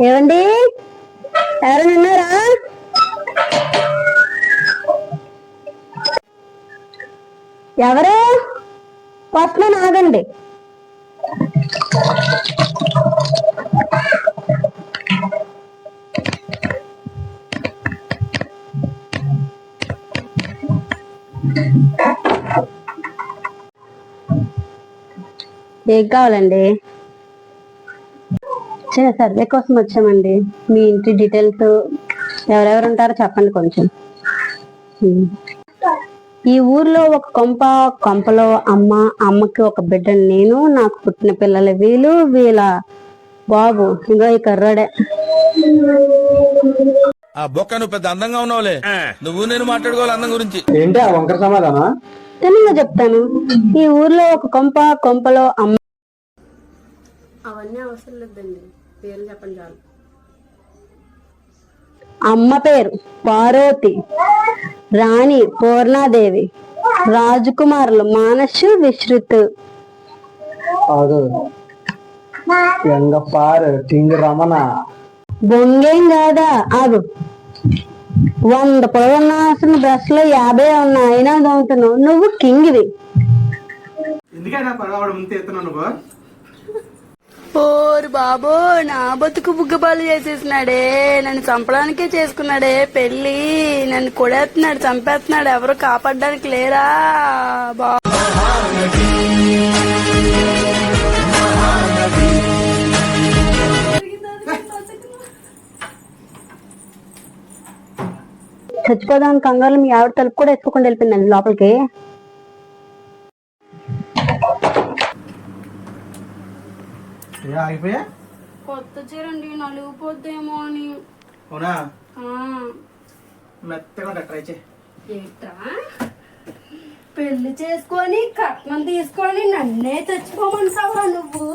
ఏమండి, ఎవరైనా ఉన్నారా? ఎవరు వస్తున్నాను, ఆగండి. ఏం కావాలండి? చిన్న సర్వే కోసం వచ్చామండి. మీ ఇంటి డీటెయిల్స్, ఎవరెవరు ఉంటారో చెప్పండి కొంచెం. ఈ ఊర్లో ఒక కొంపలో అమ్మకి ఒక బిడ్డ నేను, నాకు పుట్టిన పిల్లలు వీళ్ళు, వీళ్ళ బాబు ఇంకా ఈ కర్రాడే. ఆ బొక్క నువ్వు పెద్ద అందంగా ఉన్నావులే, నువ్వు నేను మాట్లాడుకోవాలి అందం గురించి. ఏంటి ఆ వంకర సమాధానం? తెలుగుగా చెప్తాను. ఈ ఊర్లో ఒక కొంపలో అమ్మ. అవన్నీ అవసరం లేదండి, పేరు చెప్పండి చాలు. అమ్మ పేరు పార్వతి, రాణి పూర్ణాదేవి, రాజకుమారులు మానసు విశ్రుత్. రమణ. బొంగేం కాదా, ఆగు. 100 పొడవున్న బ్రష్ లో 50 ఉన్నా అయినా దొంగతున్నావు. నువ్వు కింగ్వి. ఓరు బాబో, నా బతుకు బుగ్గపాలు చేసేసినాడే, నన్ను చంపడానికే చేసుకున్నాడే పెళ్లి. నన్ను కొడేస్తున్నాడు, చంపేస్తున్నాడు, ఎవరు కాపాడడానికి లేరా బా. చచ్చిపోదాం కంగారు మీ ఆవిడ తలుపు కూడా ఎత్తుకొని వెళ్ళిపోయిందండి లోపలికి. కొత్త చీరండి, నలిగిపోద్దేమో అని. పెళ్లి చేసుకొని కట్నం తీసుకొని నన్నే చచ్చిపోమంటావా నువ్వు?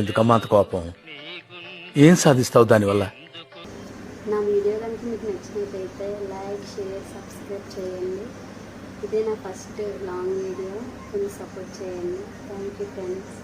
ఎందుకమ్మా అంత కోపం? ఏం సాధిస్తావు దానివల్ల? నా వీడియో కనుక మీకు నచ్చినట్లయితే లైక్, షేర్, సబ్స్క్రైబ్ చేయండి. ఇదే నా ఫస్ట్ లాంగ్ వీడియో, కొంచెం సపోర్ట్ చేయండి. Thank you friends.